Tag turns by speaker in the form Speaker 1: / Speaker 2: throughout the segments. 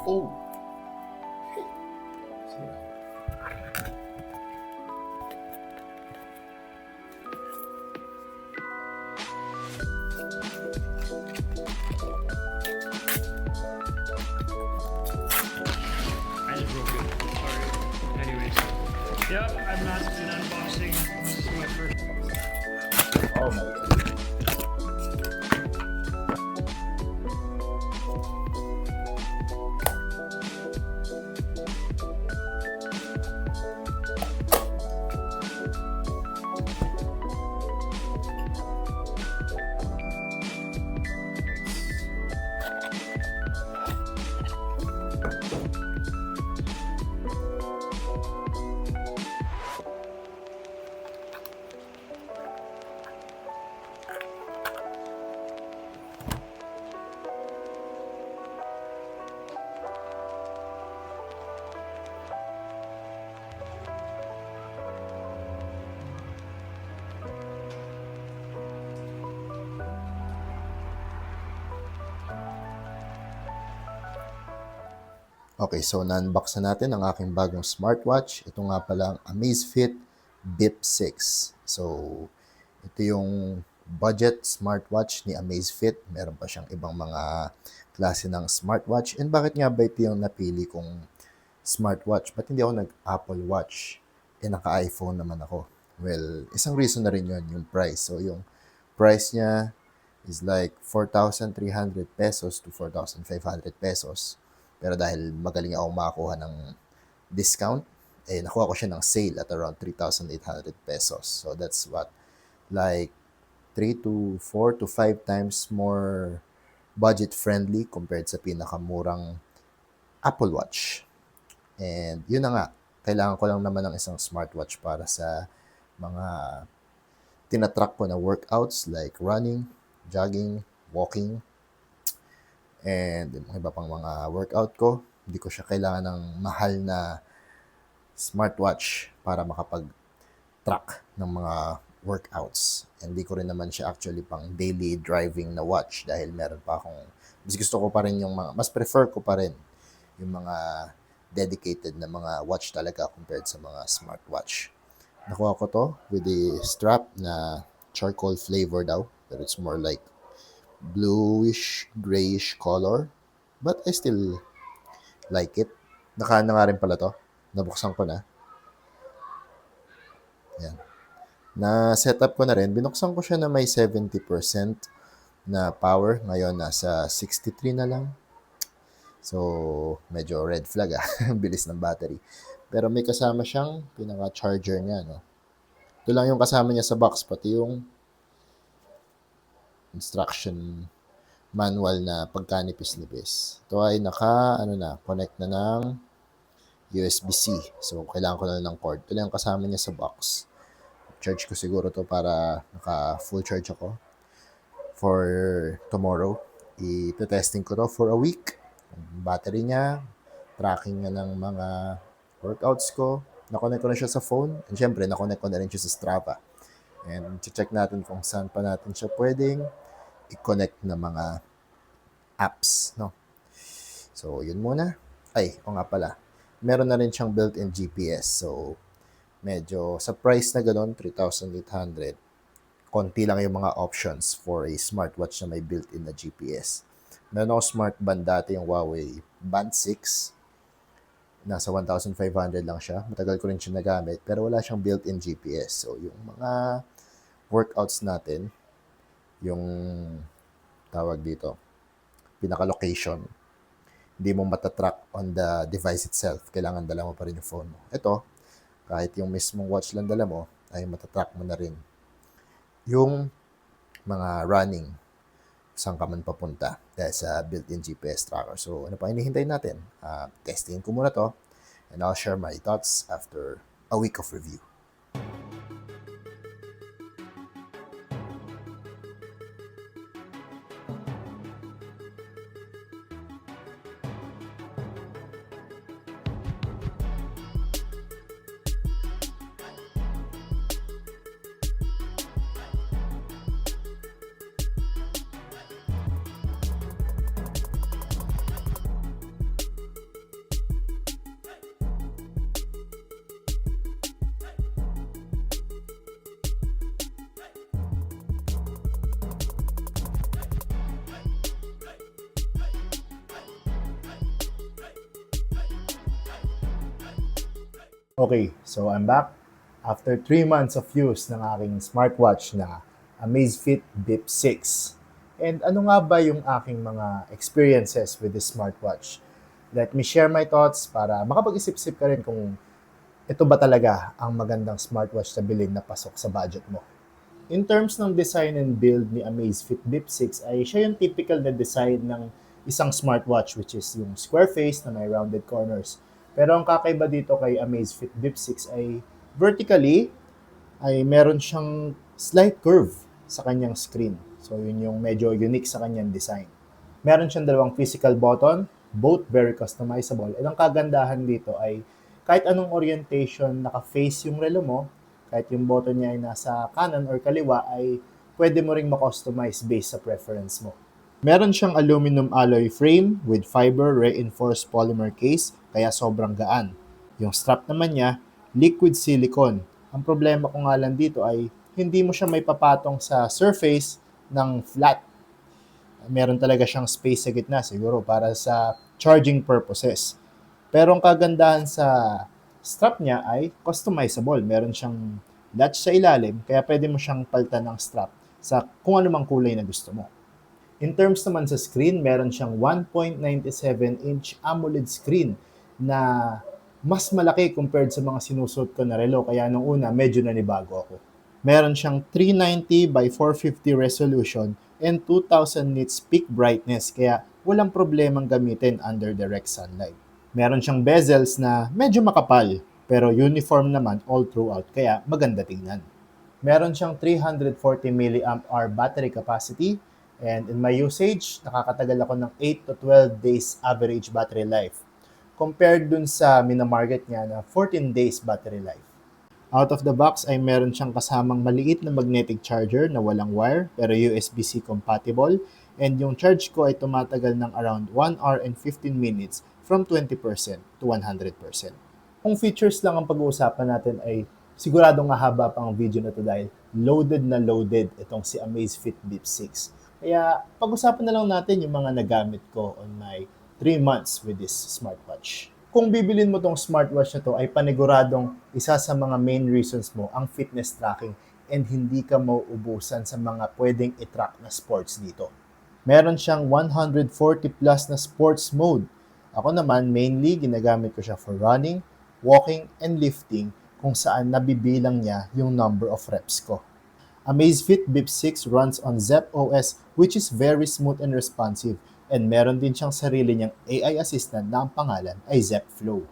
Speaker 1: Oh.
Speaker 2: I just broke it. Sorry. Anyways. Yep, I've not been unboxing. This is my first.
Speaker 1: Oh my God. Okay, so na-unbox na natin ang aking bagong smartwatch. Ito nga pala ang Amazfit Bip 6. So, ito yung budget smartwatch ni Amazfit. Meron pa siyang ibang mga klase ng smartwatch. And bakit nga ba ito yung napili kong smartwatch? Ba't hindi ako nag-Apple Watch? Naka-iPhone naman ako. Well, isang reason na rin yun, yung price. So, yung price niya is like 4,300 pesos to 4,500 pesos. Pero dahil magaling ako makakuha ng discount, nakuha ko siya ng sale at around 3,800 pesos. So that's what, like 3 to 4 to 5 times more budget friendly compared sa pinakamurang Apple Watch. And yun na nga, kailangan ko lang naman ng isang smartwatch para sa mga tinatrack ko na workouts like running, jogging, walking, and yung iba pang mga workout ko. Hindi ko siya kailangan ng mahal na smartwatch para makapag-track ng mga workouts. Hindi ko rin naman siya actually pang daily driving na watch dahil meron pa akong, mas gusto ko pa rin yung mga, mas prefer ko pa rin yung mga dedicated na mga watch talaga compared sa mga smartwatch. Nakuha ko to with the strap na charcoal flavor daw, but it's more like bluish, grayish color. But I still like it. Naka na nga rin pala to. Nabuksan ko na. Yan. Na-setup ko na rin. Binuksan ko siya na may 70% na power. Ngayon, nasa 63 na lang. So, medyo red flag Bilis ng battery. Pero may kasama siyang pinaka-charger niya, no? Ito lang yung kasama niya sa box, pati yung instruction manual na pagkanipis-nipis. Ito ay connect na ng USB-C. So, kailangan ko na ng cord. Ito lang yung kasama niya sa box. Charge ko siguro to para naka-full charge ako for tomorrow. I-testing ko to for a week. Yung battery niya, tracking niya ng mga workouts ko. Nakonect ko na siya sa phone. And syempre, nakonect ko na rin siya sa Strava. And check natin kung saan pa natin siya pwedeng i-connect na mga apps, no? So, yun muna. O nga pala, meron na rin siyang built-in GPS. So, medyo sa price na gano'n, 3,800, konti lang yung mga options for a smartwatch na may built-in na GPS. Meron ako smart band dati, yung Huawei Band 6. Nasa 1,500 lang siya. Matagal ko rin siya nagamit, pero wala siyang built-in GPS. So, yung mga workouts natin, yung tawag dito, pinaka-location, hindi mo matatrack on the device itself. Kailangan dala mo pa rin yung phone mo. Ito, kahit yung mismong watch lang dala mo, ay matatrack mo na rin yung mga running, saan ka man papunta dahil sa built-in GPS tracker. So, ano pa hinihintay natin? Testing ko muna to, and I'll share my thoughts after a week of review. Okay, so I'm back. After 3 months of use ng aking smartwatch na Amazfit Bip 6. And ano nga ba yung aking mga experiences with this smartwatch? Let me share my thoughts para makapag-isip-isip ka rin kung ito ba talaga ang magandang smartwatch na bilhin na pasok sa budget mo. In terms ng design and build ni Amazfit Bip 6 ay siya yung typical na design ng isang smartwatch, which is yung square face na may rounded corners. Pero ang kakaiba dito kay Amazfit Bip 6 ay vertically ay meron siyang slight curve sa kanyang screen. So yun yung medyo unique sa kanyang design. Meron siyang dalawang physical button, both very customizable. And ang kagandahan dito ay kahit anong orientation naka-face yung relo mo, kahit yung button niya ay nasa kanan or kaliwa, ay pwede mo ring ma-customize based sa preference mo. Meron siyang aluminum alloy frame with fiber reinforced polymer case, kaya sobrang gaan. Yung strap naman niya, liquid silicone. Ang problema ko nga lang dito ay hindi mo siya may papatong sa surface ng flat. Meron talaga siyang space sa gitna siguro para sa charging purposes. Pero ang kagandahan sa strap niya ay customizable. Meron siyang latch sa ilalim, kaya pwede mo siyang palitan ng strap sa kung anumang kulay na gusto mo. In terms naman sa screen, meron siyang 1.97-inch AMOLED screen na mas malaki compared sa mga sinusuot ko na relo. Kaya nung una, medyo nanibago ako. Meron siyang 390 by 450 resolution and 2000 nits peak brightness. Kaya walang problemang gamitin under direct sunlight. Meron siyang bezels na medyo makapal, pero uniform naman all throughout. Kaya maganda tingnan. Meron siyang 340 mAh battery capacity, and in my usage, nakakatagal ako ng 8 to 12 days average battery life compared dun sa minamarket niya na 14 days battery life. Out of the box ay meron siyang kasamang maliit na magnetic charger na walang wire pero USB-C compatible, and yung charge ko ay tumatagal ng around 1 hour and 15 minutes from 20% to 100%. Kung features lang ang pag-uusapan natin ay siguradong mahaba pang video na to dahil loaded na loaded itong si Amazfit Bip 6. Kaya pag-usapan na lang natin yung mga nagamit ko on my 3 months with this smartwatch. Kung bibilin mo tong smartwatch na to ay paniguradong isa sa mga main reasons mo ang fitness tracking, and hindi ka mauubusan sa mga pwedeng i-track na sports dito. Meron siyang 140 plus na sports mode. Ako naman, mainly ginagamit ko siya for running, walking, and lifting, kung saan nabibilang niya yung number of reps ko. Amazfit Bip 6 runs on Zepp OS, which is very smooth and responsive, and meron din siyang sarili niyang AI assistant na ang pangalan ay Zepp Flow.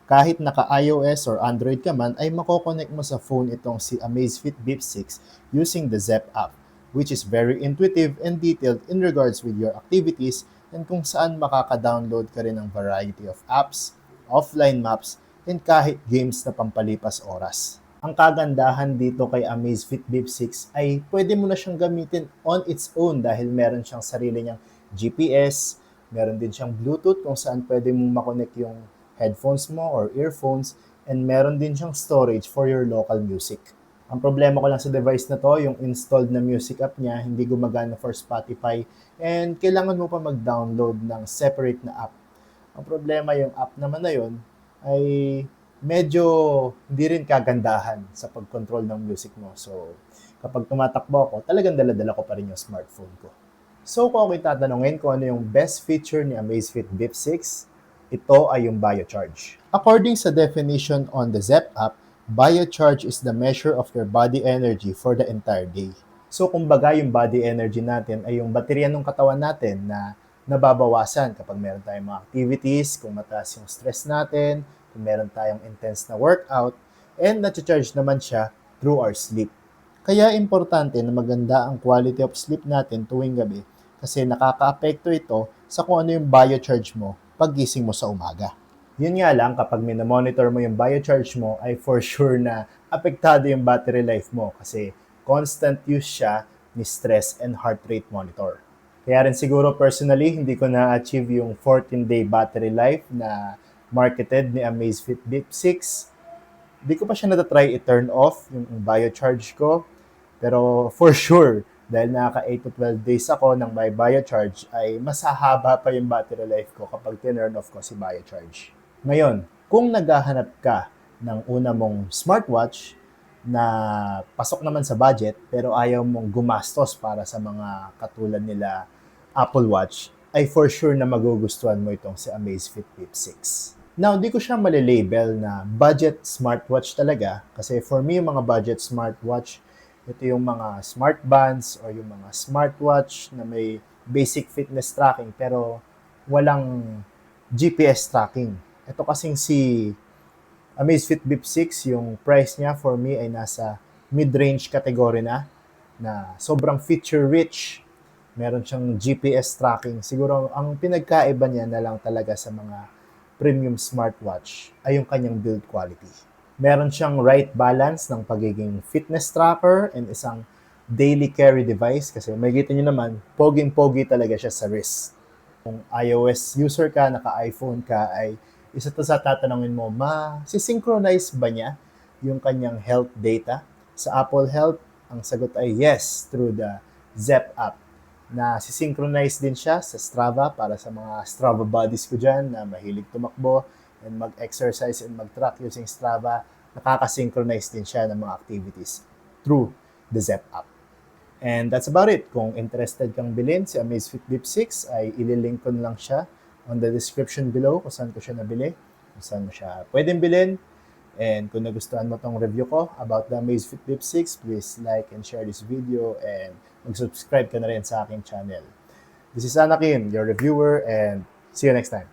Speaker 1: Kahit naka-iOS or Android ka man, ay makokonect mo sa phone itong si Amazfit Bip 6 using the Zepp app, which is very intuitive and detailed in regards with your activities, and kung saan makaka-download ka rin ng variety of apps, offline maps, and kahit games na pampalipas oras. Ang kagandahan dito kay Amazfit Bip 6 ay pwede mo na siyang gamitin on its own dahil meron siyang sarili niyang GPS, meron din siyang Bluetooth kung saan pwede mong makonect yung headphones mo or earphones, and meron din siyang storage for your local music. Ang problema ko lang sa device na to, yung installed na music app niya, hindi gumagana for Spotify, and kailangan mo pa mag-download ng separate na app. Ang problema, yung app naman na yun ay medyo hindi rin kagandahan sa pag-control ng music mo. So, kapag tumatakbo ako, talagang dala-dala ko pa rin yung smartphone ko. So, kung ako'y tatanungin kung ano yung best feature ni Amazfit Bip 6, ito ay yung BioCharge. According sa definition on the Zepp app, BioCharge is the measure of your body energy for the entire day. So, kumbaga yung body energy natin ay yung baterya ng katawan natin na nababawasan kapag meron tayong mga activities, kung mataas yung stress natin, kung meron tayong intense na workout, and na-charge naman siya through our sleep. Kaya importante na maganda ang quality of sleep natin tuwing gabi kasi nakaka-apekto ito sa kung ano yung biocharge mo paggising mo sa umaga. Yun nga lang, kapag minomonitor mo yung biocharge mo, ay for sure na apektado yung battery life mo kasi constant use siya ni stress and heart rate monitor. Kaya rin siguro personally, hindi ko na-achieve yung 14-day battery life na marketed ni Amazfit Bip 6. Di ko pa siya natatry i-turn off yung biocharge ko. Pero for sure, dahil naka 8 to 12 days ako ng may biocharge, ay mas hahaba pa yung battery life ko kapag tinurn off ko si biocharge. Ngayon, kung naghahanap ka ng una mong smartwatch na pasok naman sa budget pero ayaw mong gumastos para sa mga katulad nila Apple Watch, ay for sure na magugustuhan mo itong si Amazfit Bip 6. Now, di ko siya malilabel na budget smartwatch talaga kasi for me, yung mga budget smartwatch, ito yung mga smart bands or yung mga smartwatch na may basic fitness tracking pero walang GPS tracking. Ito kasing si Amazfit Bip 6, yung price niya for me ay nasa mid-range category na sobrang feature-rich. Meron siyang GPS tracking. Siguro ang pinagkaiba niya na lang talaga sa mga premium smartwatch ay yung kanyang build quality. Meron siyang right balance ng pagiging fitness tracker and isang daily carry device kasi makikita niyo naman, poging-pogi talaga siya sa wrist. Kung iOS user ka, naka-iPhone ka, ay isa to sa tatanungin mo, synchronize ba niya yung kanyang health data? Sa Apple Health, ang sagot ay yes, through the Zepp app. Na synchronize din siya sa Strava para sa mga Strava buddies ko dyan na mahilig tumakbo and mag-exercise and mag-track using Strava. Nakaka-synchronize din siya ng mga activities through the Zepp app. And that's about it. Kung interested kang bilhin si Amazfit Bip 6, ay ililink ko na lang siya on the description below kung saan ko siya nabili, kung saan mo siya pwedeng bilhin. And kung nagustuhan mo tong review ko about the Amazfit Bip 6, please like and share this video and mag-subscribe ka na rin sa aking channel. This is Anakin, your reviewer, and see you next time.